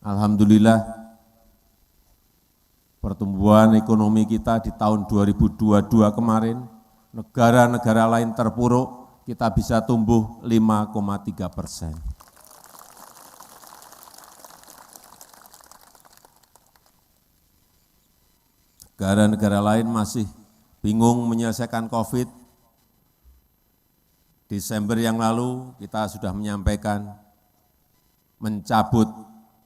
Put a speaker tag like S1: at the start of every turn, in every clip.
S1: Alhamdulillah, pertumbuhan ekonomi kita di tahun 2022 kemarin, negara-negara lain terpuruk, kita bisa tumbuh 5,3%. Negara-negara lain masih bingung menyelesaikan COVID. Desember yang lalu kita sudah menyampaikan mencabut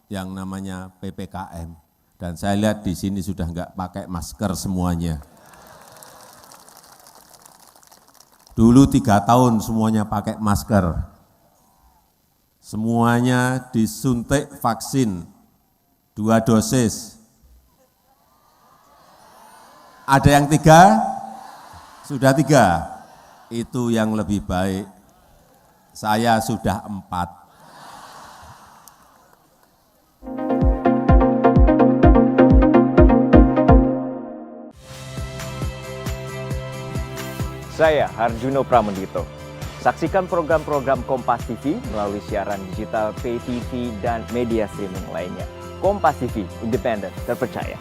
S1: yang namanya PPKM. Dan saya lihat di sini sudah enggak pakai masker semuanya. Dulu 3 tahun semuanya pakai masker. Semuanya disuntik vaksin 2 dosis. Ada yang 3? Sudah 3. Itu yang lebih baik. Saya sudah 4.
S2: Saya Harjuno Pramendito. Saksikan program-program Kompas TV melalui siaran digital, pay TV, dan media streaming lainnya. Kompas TV, independen, terpercaya.